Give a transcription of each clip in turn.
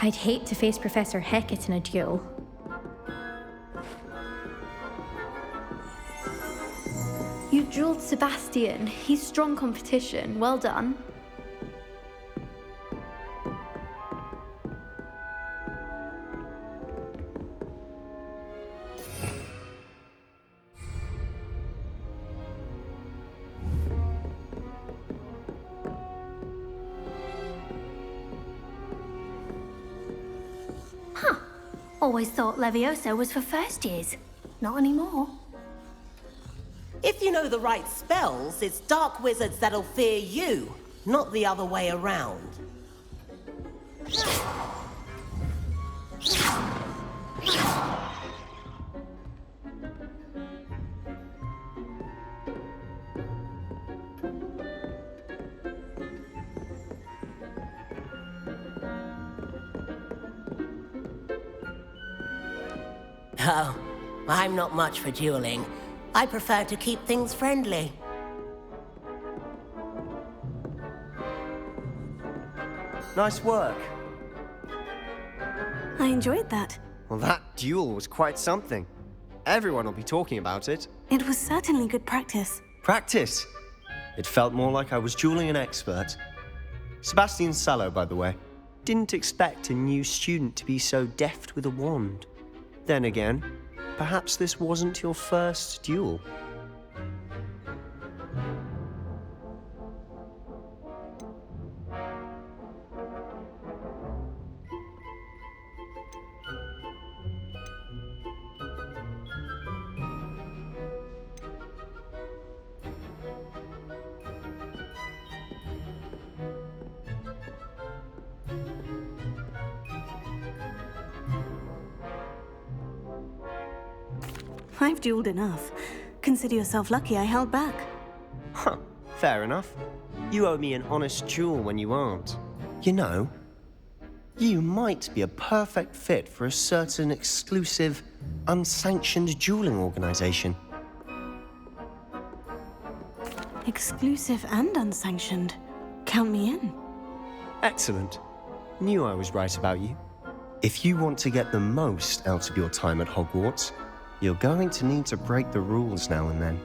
I'd hate to face Professor Hecat in a duel. You dueled Sebastian. He's strong competition. Well done. Always thought Leviosa was for first years. Not anymore. If you know the right spells, it's dark wizards that'll fear you, not the other way around. Oh, I'm not much for dueling. I prefer to keep things friendly. Nice work. I enjoyed that. Well, that duel was quite something. Everyone will be talking about it. It was certainly good practice. Practice? It felt more like I was dueling an expert. Sebastian Sallow, by the way. Didn't expect a new student to be so deft with a wand. Then again, perhaps this wasn't your first duel. I've dueled enough. Consider yourself lucky I held back. Huh, fair enough. You owe me an honest duel when you aren't. You know, you might be a perfect fit for a certain exclusive, unsanctioned dueling organization. Exclusive and unsanctioned. Count me in. Excellent. Knew I was right about you. If you want to get the most out of your time at Hogwarts, you're going to need to break the rules now and then.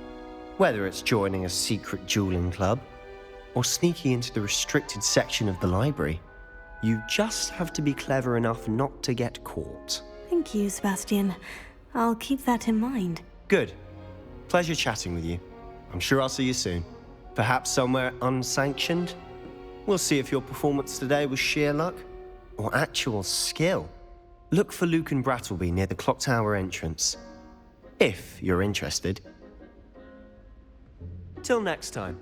Whether it's joining a secret dueling club, or sneaking into the restricted section of the library, you just have to be clever enough not to get caught. Thank you, Sebastian. I'll keep that in mind. Good. Pleasure chatting with you. I'm sure I'll see you soon. Perhaps somewhere unsanctioned? We'll see if your performance today was sheer luck, or actual skill. Look for Luke and Brattleby near the clock tower entrance. If you're interested. Till next time.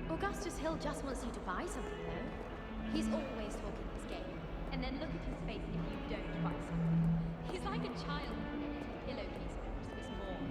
Augustus Hill just wants you to buy something, though. He's always talking his game. And then look at his face if you don't buy something. He's like a child who gets a pillowcase for Christmas morn.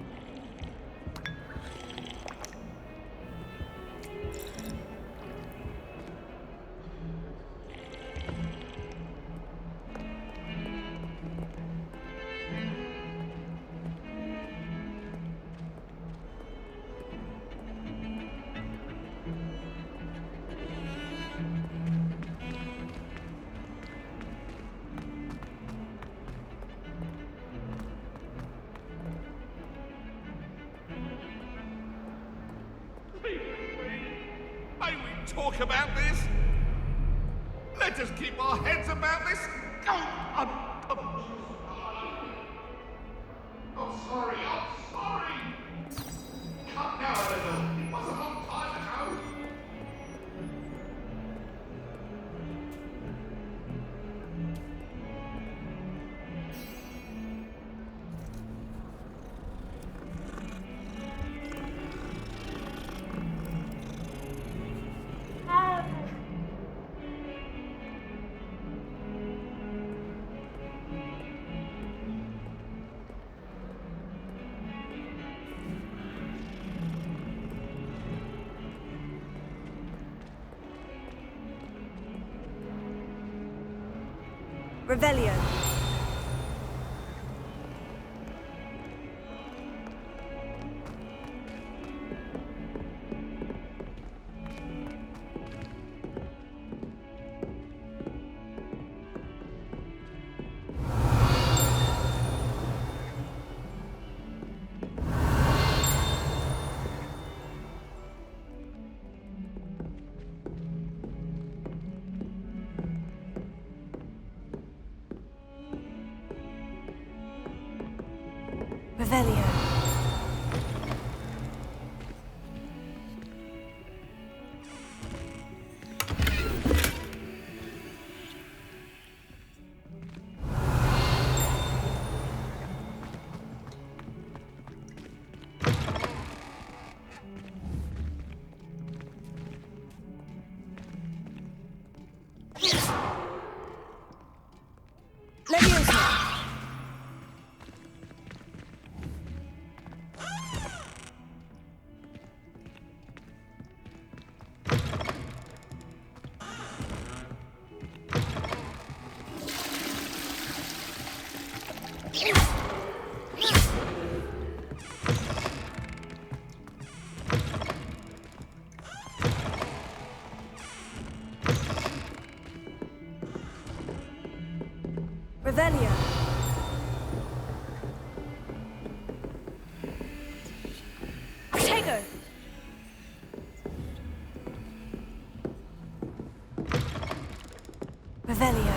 May we talk about this? Let us keep our heads about this. I'm sorry. Come now, a little. It was a long time ago. Revelio. Revelio. Lezione. Revelio. Protego. Revelio.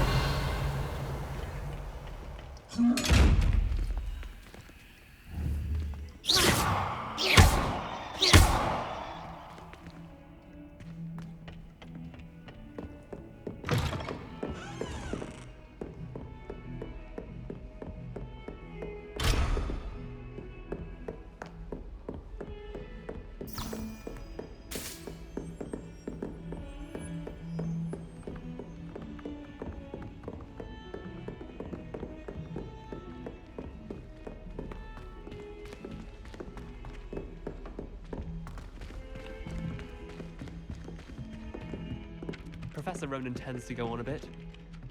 Professor Ronan tends to go on a bit.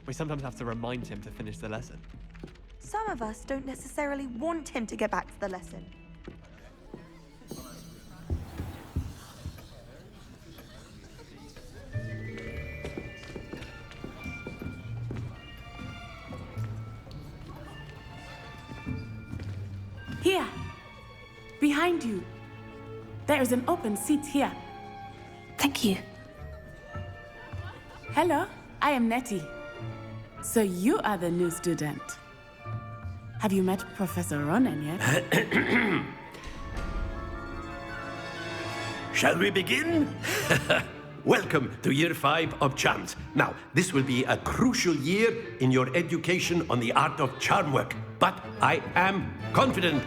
We sometimes have to remind him to finish the lesson. Some of us don't necessarily want him to get back to the lesson. Here! Behind you. There is an open seat here. Thank you. Hello, I am Nettie. So you are the new student. Have you met Professor Ronan yet? Shall we begin? Welcome to Year 5 of Charms. Now, this will be a crucial year in your education on the art of charm work. But I am confident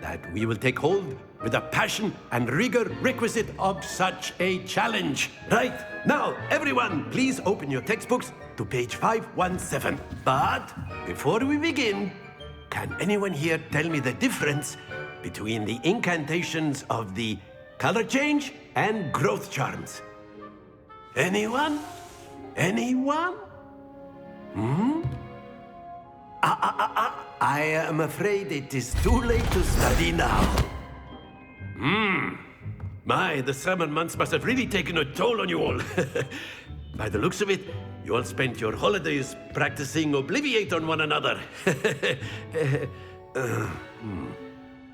that we will take hold with the passion and rigor requisite of such a challenge. Right, now, everyone, please open your textbooks to page 517. But before we begin, can anyone here tell me the difference between the incantations of the color change and growth charms? Anyone? Anyone? I am afraid it is too late to study now. My, the summer months must have really taken a toll on you all. By the looks of it, you all spent your holidays practicing Obliviate on one another.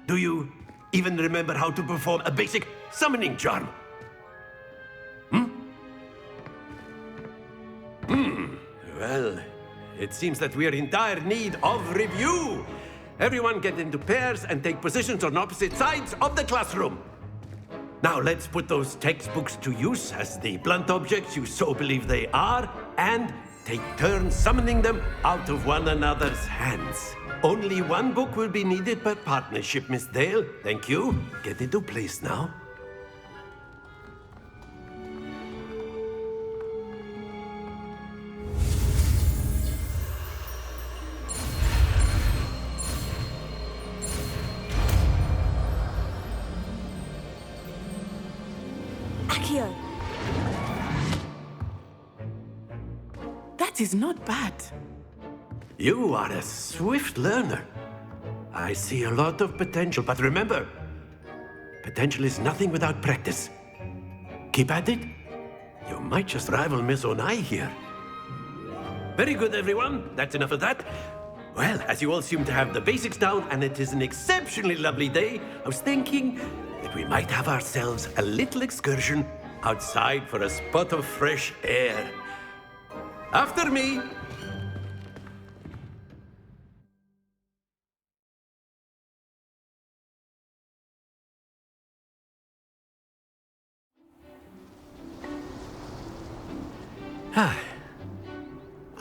Do you even remember how to perform a basic summoning charm? Well, it seems that we are in dire need of review. Everyone get into pairs and take positions on opposite sides of the classroom. Now let's put those textbooks to use as the blunt objects you so believe they are, and take turns summoning them out of one another's hands. Only one book will be needed per partnership, Miss Dale. Thank you. Get into place now. That is not bad. You are a swift learner. I see a lot of potential, but remember, potential is nothing without practice. Keep at it. You might just rival Miss Onai here. Very good, everyone. That's enough of that. Well, as you all seem to have the basics down, and it is an exceptionally lovely day, I was thinking that we might have ourselves a little excursion outside for a spot of fresh air. After me.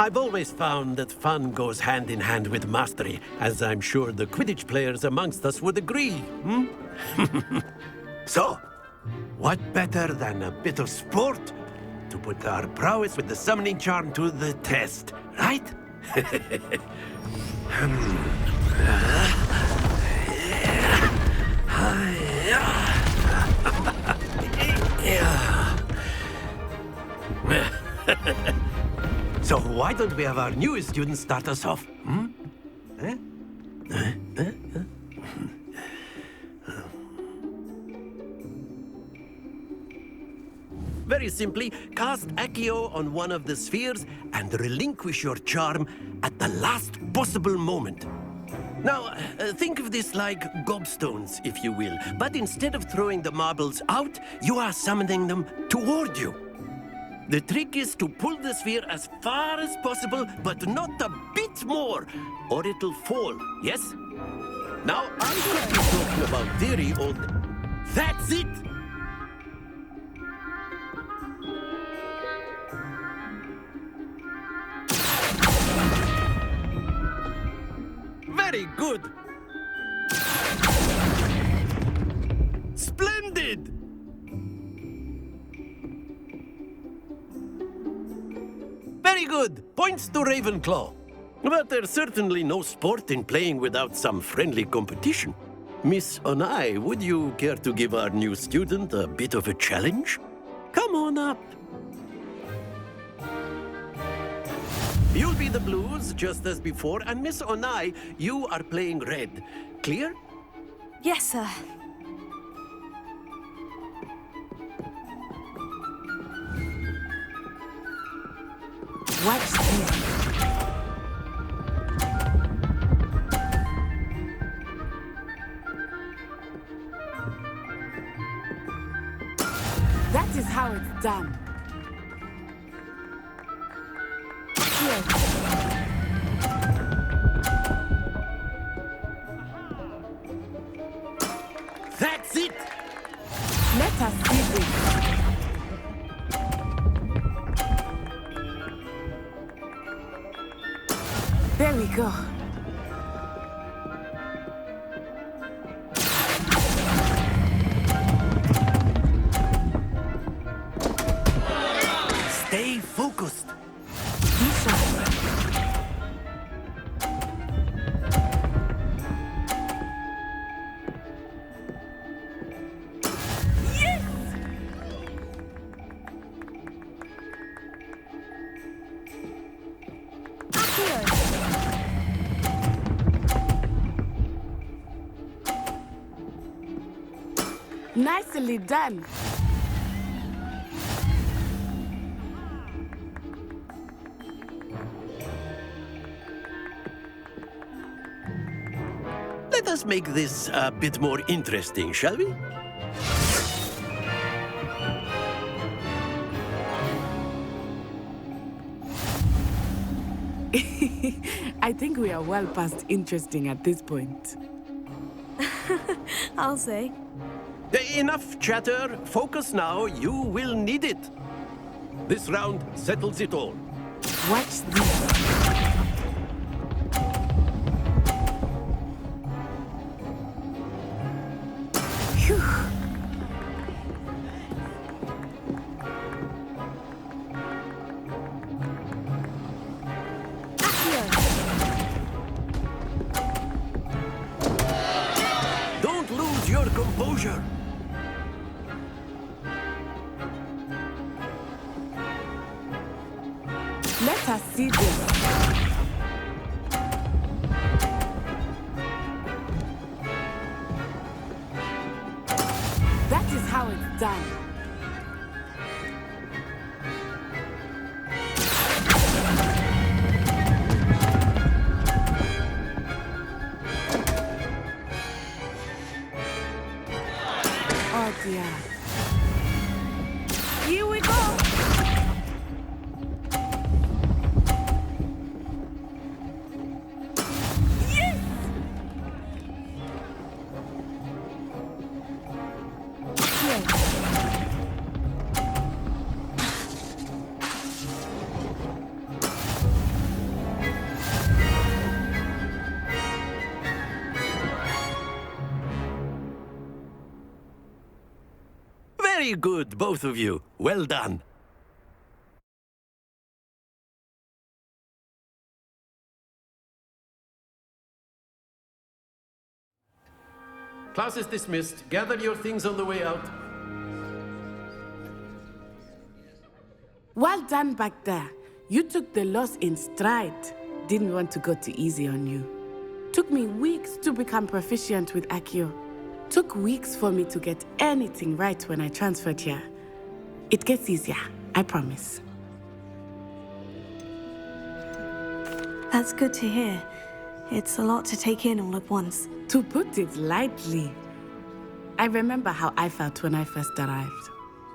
I've always found that fun goes hand in hand with mastery, as I'm sure the Quidditch players amongst us would agree. So, what better than a bit of sport to put our prowess with the summoning charm to the test, right? So why don't we have our newest student start us off? Very simply, cast Accio on one of the spheres and relinquish your charm at the last possible moment. Now, think of this like gobstones, if you will, but instead of throwing the marbles out, you are summoning them toward you. The trick is to pull the sphere as far as possible, but not a bit more, or it'll fall, yes? Now, I could be talking about theory all day. That's it! Very good! Splendid! Very good. Points to Ravenclaw. But there's certainly no sport in playing without some friendly competition. Miss Onai, would you care to give our new student a bit of a challenge? Come on up. You'll be the blues, just as before, and Miss Onai, you are playing red. Clear? Yes, sir. Watch this. That is how it's done. Here. That's it! Let us see this. There we go. Stay focused. Be sharp. Yes! Nicely done. Let us make this a bit more interesting, shall we? I think we are well past interesting at this point. I'll say. Enough chatter. Focus now. You will need it. This round settles it all. Watch this. Phew. Don't lose your composure. Let us see this. Very good, both of you. Well done. Class is dismissed. Gather your things on the way out. Well done back there. You took the loss in stride. Didn't want to go too easy on you. Took me weeks to become proficient with Accio. Took weeks for me to get anything right when I transferred here. It gets easier, I promise. That's good to hear. It's a lot to take in all at once. To put it lightly, I remember how I felt when I first arrived.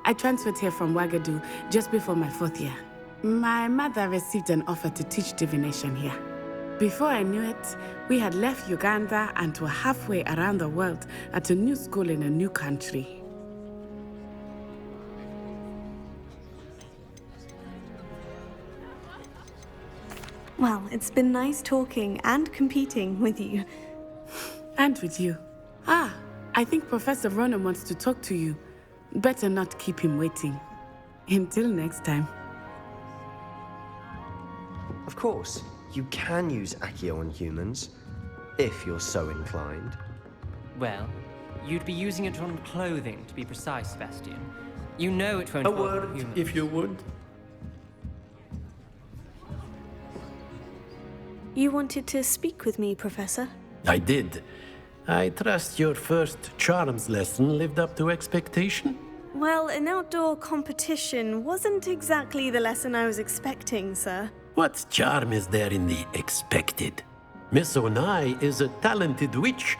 I transferred here from Ouagadougou just before my 4th year. My mother received an offer to teach divination here. Before I knew it, we had left Uganda and were halfway around the world at a new school in a new country. Well, it's been nice talking and competing with you. And with you. I think Professor Ronan wants to talk to you. Better not keep him waiting. Until next time. Of course, you can use Accio on humans, if you're so inclined. Well, you'd be using it on clothing, to be precise, Sebastian. You know it won't A work word, on humans. if you would. You wanted to speak with me, Professor? I did. I trust your first charms lesson lived up to expectation? Well, an outdoor competition wasn't exactly the lesson I was expecting, sir. What charm is there in the expected? Miss Onai is a talented witch.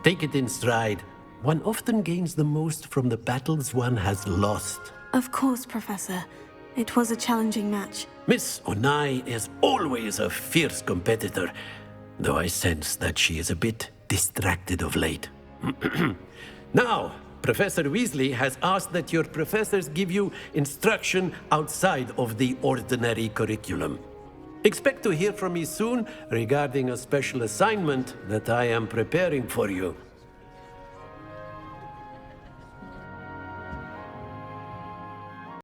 Take it in stride. One often gains the most from the battles one has lost. Of course, Professor. It was a challenging match. Miss Onai is always a fierce competitor, though I sense that she is a bit distracted of late. Now, Professor Weasley has asked that your professors give you instruction outside of the ordinary curriculum. Expect to hear from me soon regarding a special assignment that I am preparing for you.